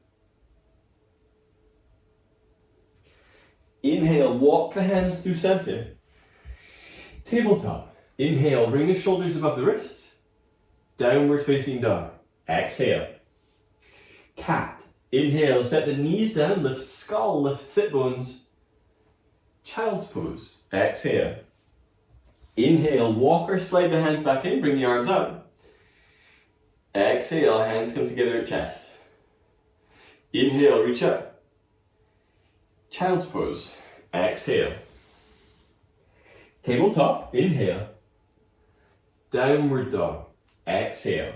Inhale, walk the hands through center. Tabletop. Inhale, bring the shoulders above the wrists. Downward facing dog. Exhale. Cat. Inhale, set the knees down, lift skull, lift sit bones. Child's pose. Exhale. Inhale, walk or slide the hands back in, bring the arms out. Exhale, hands come together at chest. Inhale, reach up. Child's pose. Exhale. Tabletop. Inhale. Downward dog. Exhale.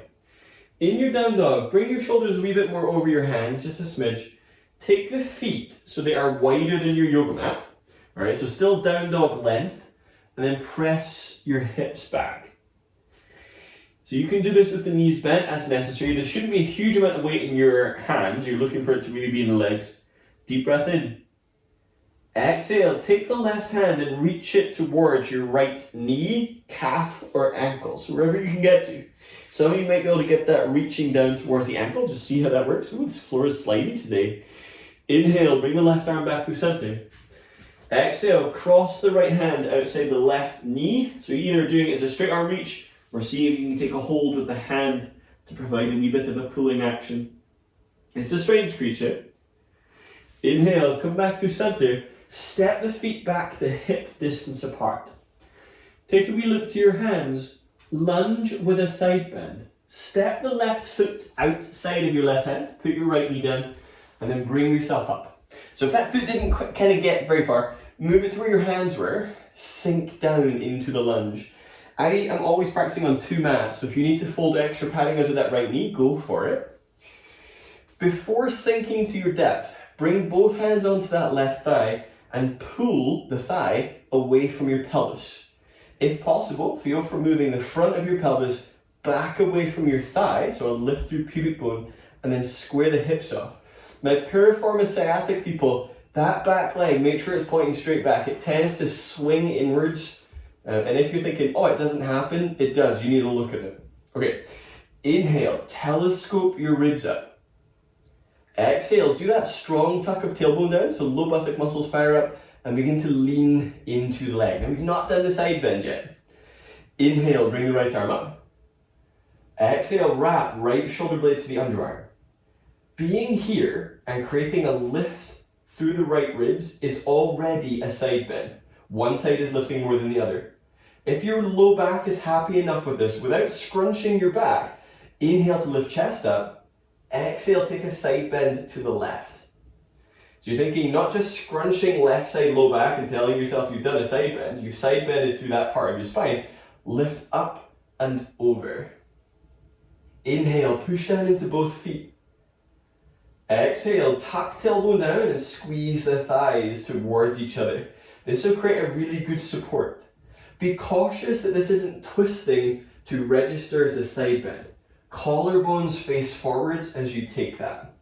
In your down dog, bring your shoulders a wee bit more over your hands, just a smidge. Take the feet so they are wider than your yoga mat. Alright, so still down dog length, and then press your hips back. So you can do this with the knees bent as necessary. There shouldn't be a huge amount of weight in your hands. You're looking for it to really be in the legs. Deep breath in. Exhale, take the left hand and reach it towards your right knee, calf, or ankle. So wherever you can get to. Some of you might be able to get that reaching down towards the ankle. Just see how that works. Ooh, this floor is sliding today. Inhale, bring the left arm back through center. Exhale, cross the right hand outside the left knee. So either doing it as a straight arm reach, or see if you can take a hold with the hand to provide a wee bit of a pulling action. It's a strange creature. Inhale, come back through center. Step the feet back to hip distance apart. Take a wee look to your hands. Lunge with a side bend. Step the left foot outside of your left hand. Put your right knee down and then bring yourself up. So if that foot didn't kind of get very far, move it to where your hands were. Sink down into the lunge. I am always practicing on 2 mats, so if you need to fold extra padding out of that right knee, go for it. Before sinking to your depth, bring both hands onto that left thigh and pull the thigh away from your pelvis. If possible, feel for moving the front of your pelvis back away from your thigh, so I'll lift through pubic bone, and then square the hips off. Now, piriform and sciatic people, that back leg, make sure it's pointing straight back. It tends to swing inwards, and if you're thinking, oh, it doesn't happen, it does. You need to look at it. Okay, inhale, telescope your ribs up. Exhale, do that strong tuck of tailbone down, so low buttock muscles fire up, and begin to lean into the leg. Now, we've not done the side bend yet. Inhale, bring the right arm up. Exhale, wrap right shoulder blade to the underarm. Being here and creating a lift through the right ribs is already a side bend. One side is lifting more than the other. If your low back is happy enough with this, without scrunching your back, inhale to lift chest up. Exhale, take a side bend to the left. So you're thinking not just scrunching left side low back and telling yourself you've done a side bend, you've side bended through that part of your spine. Lift up and over. Inhale, push down into both feet. Exhale, tuck tailbone down and squeeze the thighs towards each other. This will create a really good support. Be cautious that this isn't twisting to register as a side bend. Collarbones face forwards as you take that.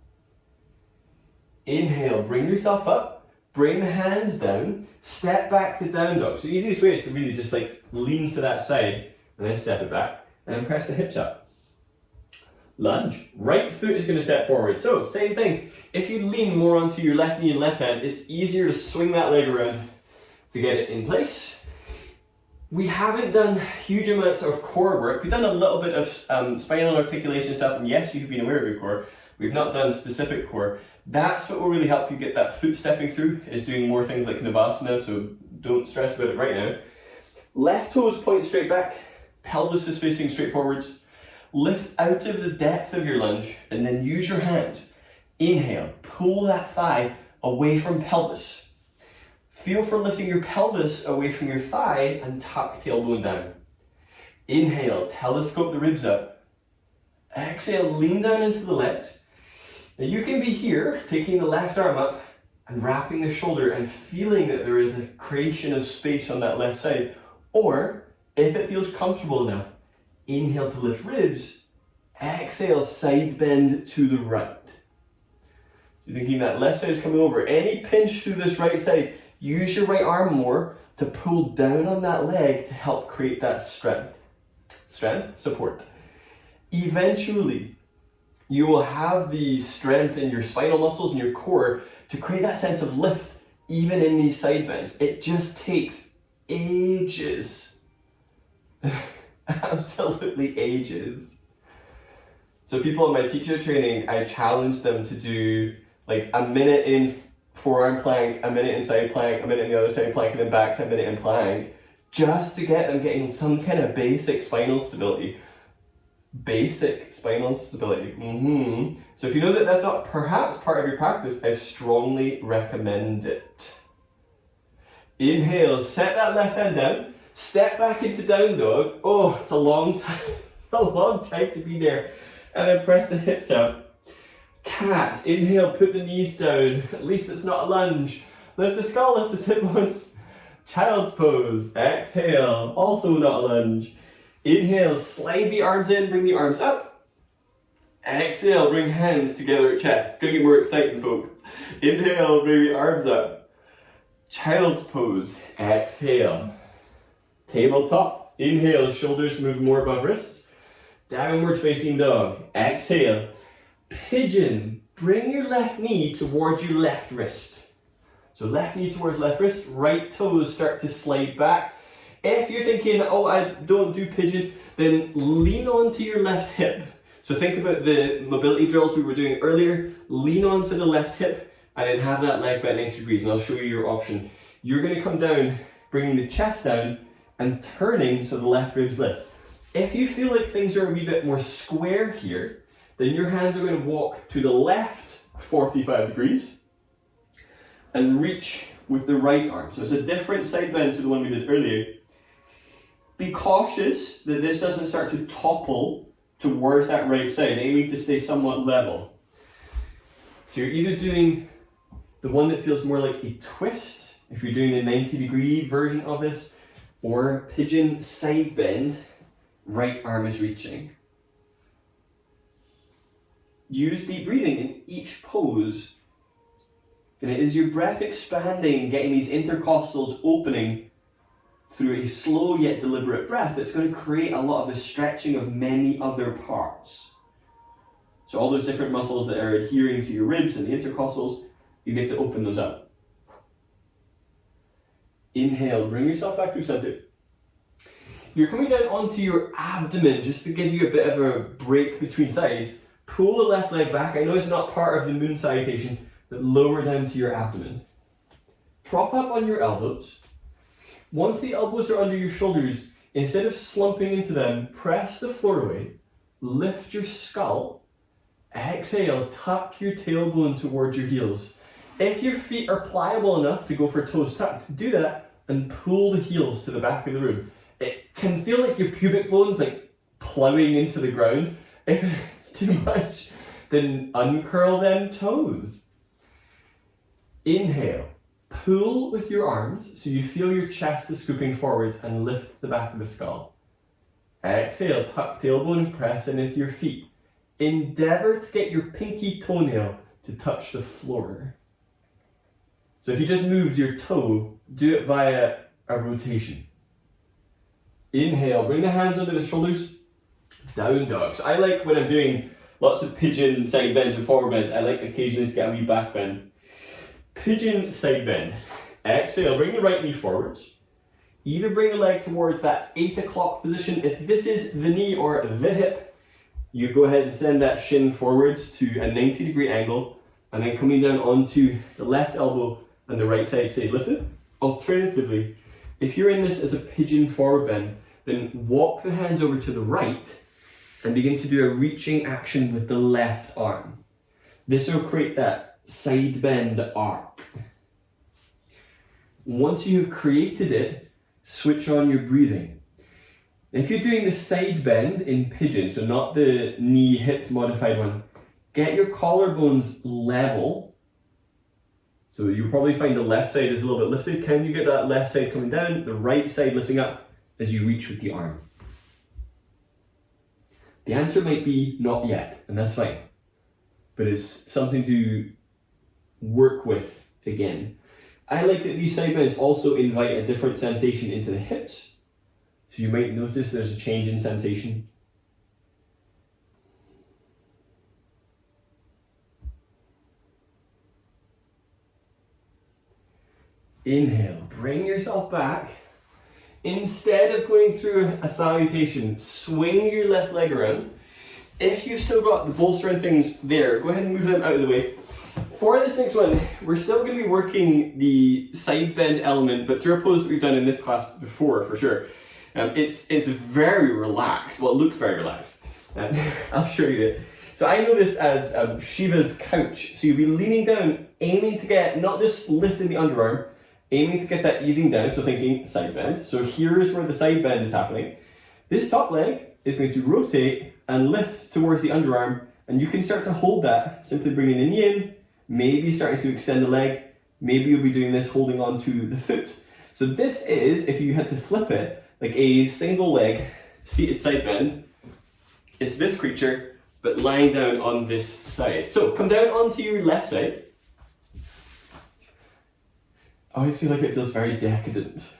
Inhale, bring yourself up, bring the hands down, step back to down dog. So the easiest way is to really just like lean to that side and then step it back and then press the hips up. Lunge. Right foot is going to step forward. So same thing. If you lean more onto your left knee and left hand, it's easier to swing that leg around to get it in place. We haven't done huge amounts of core work. We've done a little bit of spinal articulation stuff, and yes, you've been aware of your core. We've not done specific core. That's what will really help you get that foot stepping through, is doing more things like Navasana, so don't stress about it right now. Left toes point straight back, pelvis is facing straight forwards. Lift out of the depth of your lunge and then use your hands. Inhale, pull that thigh away from pelvis. Feel for lifting your pelvis away from your thigh and tuck tailbone down. Inhale, telescope the ribs up. Exhale, lean down into the legs. Now you can be here, taking the left arm up and wrapping the shoulder and feeling that there is a creation of space on that left side. Or, if it feels comfortable enough, inhale to lift ribs. Exhale, side bend to the right. You're thinking that left side is coming over. Any pinch through this right side, use your right arm more to pull down on that leg to help create that strength. Strength, support. Eventually, you will have the strength in your spinal muscles and your core to create that sense of lift, even in these side bends. It just takes ages. Absolutely ages. So people in my teacher training, I challenge them to do like a minute in forearm plank, a minute in side plank, a minute in the other side plank, and then back to a minute in plank, just to get them getting some kind of basic spinal stability. Basic spinal stability. So if you know that that's not perhaps part of your practice, I strongly recommend it. Inhale, set that left hand down, step back into down dog. Oh, it's a long time, a long time to be there. And then press the hips up. Cat, inhale, put the knees down. At least it's not a lunge. Lift the skull, lift the sit bones. Child's pose. Exhale, also not a lunge. Inhale, slide the arms in, bring the arms up. Exhale, bring hands together at chest. It's gonna get more exciting, folks. Inhale, bring the arms up. Child's pose. Exhale. Tabletop. Inhale, shoulders move more above wrists. Downward facing dog. Exhale. Pigeon. Bring your left knee towards your left wrist. So left knee towards left wrist, right toes start to slide back. If you're thinking, oh, I don't do pigeon, then lean onto your left hip. So think about the mobility drills we were doing earlier. Lean onto the left hip and then have that leg bent 90 degrees, and I'll show you your option. You're going to come down, bringing the chest down and turning so the left ribs lift. If you feel like things are a wee bit more square here, then your hands are going to walk to the left 45 degrees and reach with the right arm. So it's a different side bend to the one we did earlier. Be cautious that this doesn't start to topple towards that right side, aiming to stay somewhat level. So you're either doing the one that feels more like a twist, if you're doing the 90-degree version of this, or pigeon side bend, right arm is reaching. Use deep breathing in each pose. And it is your breath expanding, getting these intercostals opening through a slow yet deliberate breath that's going to create a lot of the stretching of many other parts. So all those different muscles that are adhering to your ribs and the intercostals, you get to open those up. Inhale, bring yourself back to center. You're coming down onto your abdomen just to give you a bit of a break between sides. Pull the left leg back. I know it's not part of the moon salutation, but lower down to your abdomen. Prop up on your elbows. Once the elbows are under your shoulders, instead of slumping into them, press the floor away, lift your skull, exhale, tuck your tailbone towards your heels. If your feet are pliable enough to go for toes tucked, do that and pull the heels to the back of the room. It can feel like your pubic bone's like plowing into the ground. If it's too much, then uncurl them toes. Inhale. Pull with your arms so you feel your chest is scooping forwards and lift the back of the skull. Exhale, tuck tailbone and press in into your feet. Endeavour to get your pinky toenail to touch the floor. So if you just moved your toe, do it via a rotation. Inhale, bring the hands under the shoulders, down dog. So I like when I'm doing lots of pigeon side bends and forward bends, I like occasionally to get a wee back bend. Pigeon side bend. Exhale, bring the right knee forwards. Either bring the leg towards that 8 o'clock position. If this is the knee or the hip, you go ahead and send that shin forwards to a 90-degree angle, and then coming down onto the left elbow and the right side stays lifted. Alternatively, if you're in this as a pigeon forward bend, then walk the hands over to the right and begin to do a reaching action with the left arm. This will create that side bend arc. Once you've created it, switch on your breathing. If you're doing the side bend in pigeon, so not the knee hip modified one, get your collarbones level. So you'll probably find the left side is a little bit lifted. Can you get that left side coming down, the right side lifting up as you reach with the arm? The answer might be not yet, and that's fine. But it's something to work with again. I like that these side bends also invite a different sensation into the hips. So you might notice there's a change in sensation. Inhale, bring yourself back. Instead of going through a salutation, swing your left leg around. If you've still got the bolster and things there, go ahead and move them out of the way. For this next one, we're still going to be working the side bend element, but through a pose that we've done in this class before, for sure. It's very relaxed. Well, it looks very relaxed. I'll show you it. So I know this as Shiva's couch. So you'll be leaning down, aiming to get, not just lifting the underarm, aiming to get that easing down, so thinking side bend. So here's where the side bend is happening. This top leg is going to rotate and lift towards the underarm, and you can start to hold that, simply bringing the knee in, maybe starting to extend the leg, maybe you'll be doing this holding on to the foot. So this is, if you had to flip it, like a single leg seated side bend. It's this creature, but lying down on this side. So come down onto your left side. I always feel like it feels very decadent.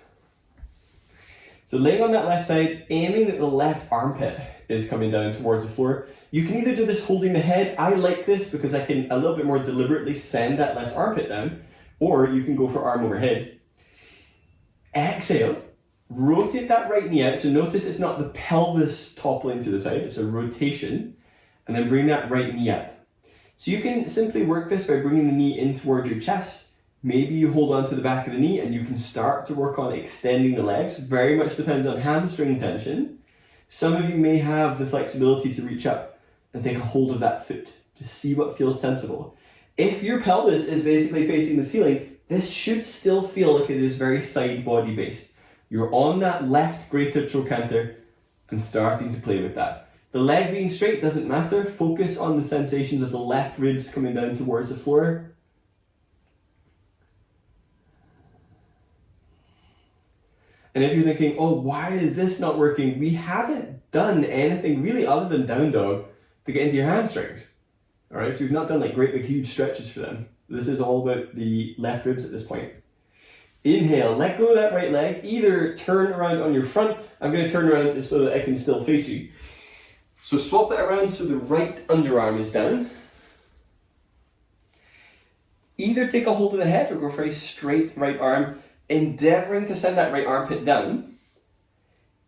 So laying on that left side, aiming that the left armpit is coming down towards the floor. You can either do this holding the head. I like this because I can a little bit more deliberately send that left armpit down, or you can go for arm over head. Exhale, rotate that right knee out. So notice it's not the pelvis toppling to the side, it's a rotation, and then bring that right knee up. So you can simply work this by bringing the knee in towards your chest. Maybe you hold on to the back of the knee and you can start to work on extending the legs. Very much depends on hamstring tension. Some of you may have the flexibility to reach up and take a hold of that foot to see what feels sensible. If your pelvis is basically facing the ceiling, this should still feel like it is very side body based. You're on that left greater trochanter and starting to play with that. The leg being straight doesn't matter. Focus on the sensations of the left ribs coming down towards the floor. And if you're thinking, oh, why is this not working? We haven't done anything really other than down dog to get into your hamstrings. All right, so we've not done like great big huge stretches for them. This is all about the left ribs at this point. Inhale, let go of that right leg. Either turn around on your front. I'm going to turn around just so that I can still face you. So swap that around so the right underarm is down. Either take a hold of the head or go for a straight right arm, endeavoring to send that right armpit down.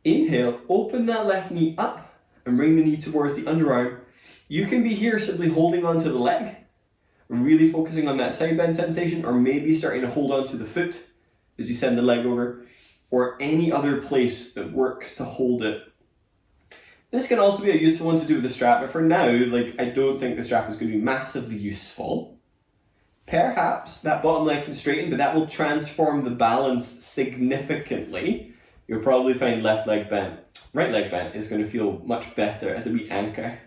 Inhale, open that left knee up and bring the knee towards the underarm. You can be here simply holding on to the leg, really focusing on that side bend sensation, or maybe starting to hold on to the foot as you send the leg over, or any other place that works to hold it. This can also be a useful one to do with the strap, but for now, I don't think the strap is going to be massively useful. Perhaps that bottom leg can straighten, but that will transform the balance significantly. You'll probably find right leg bent is going to feel much better as a wee anchor.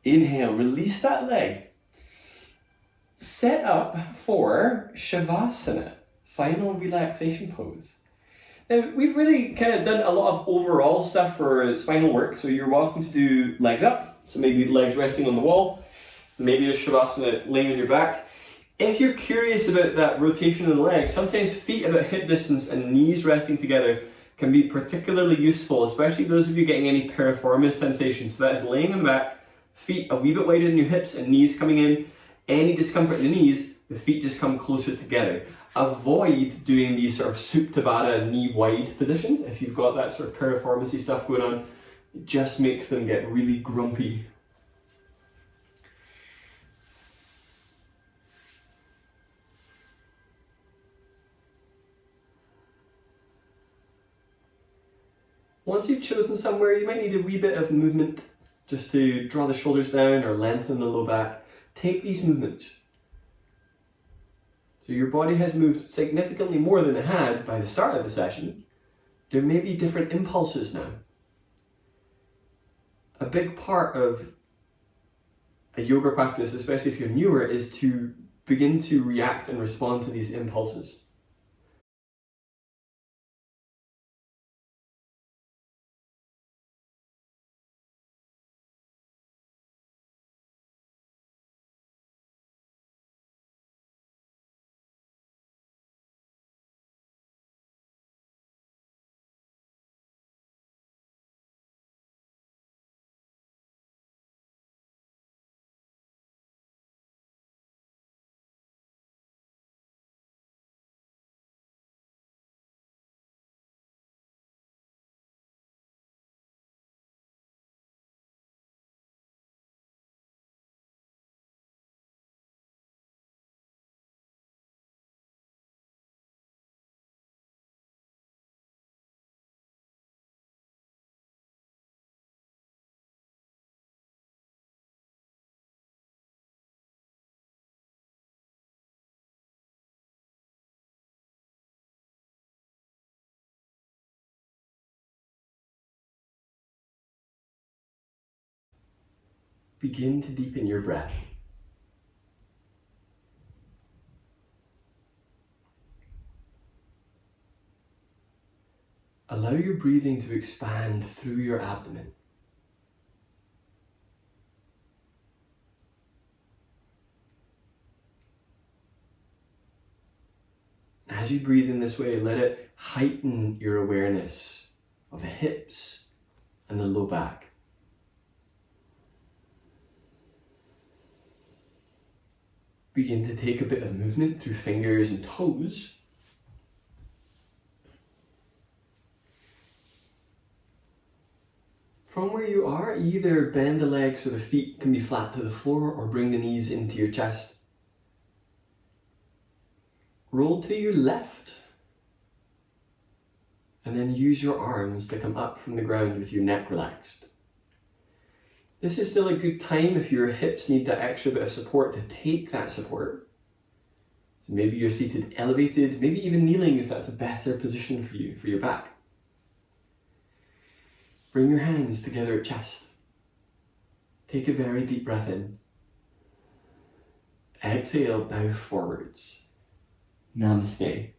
Inhale, release that leg. Set up for shavasana, final relaxation pose. Now, we've really kind of done a lot of overall stuff for spinal work, so you're welcome to do legs up, so maybe legs resting on the wall, maybe a shavasana laying on your back. If you're curious about that rotation of the legs, sometimes feet about hip distance and knees resting together can be particularly useful, especially those of you getting any piriformis sensation. So that is laying them back, feet a wee bit wider than your hips and knees coming in. Any discomfort in the knees, the feet just come closer together. Avoid doing these sort of supta baddha knee wide positions. If you've got that sort of piriformis stuff going on, it just makes them get really grumpy. Once you've chosen somewhere, you might need a wee bit of movement just to draw the shoulders down or lengthen the low back. Take these movements. So your body has moved significantly more than it had by the start of the session. There may be different impulses now. A big part of a yoga practice, especially if you're newer, is to begin to react and respond to these impulses. Begin to deepen your breath. Allow your breathing to expand through your abdomen. As you breathe in this way, let it heighten your awareness of the hips and the low back. Begin to take a bit of movement through fingers and toes. From where you are, either bend the legs so the feet can be flat to the floor or bring the knees into your chest. Roll to your left and then use your arms to come up from the ground with your neck relaxed. This is still a good time if your hips need that extra bit of support to take that support. Maybe you're seated elevated, maybe even kneeling if that's a better position for you, for your back. Bring your hands together at chest. Take a very deep breath in. Exhale, bow forwards. Namaste.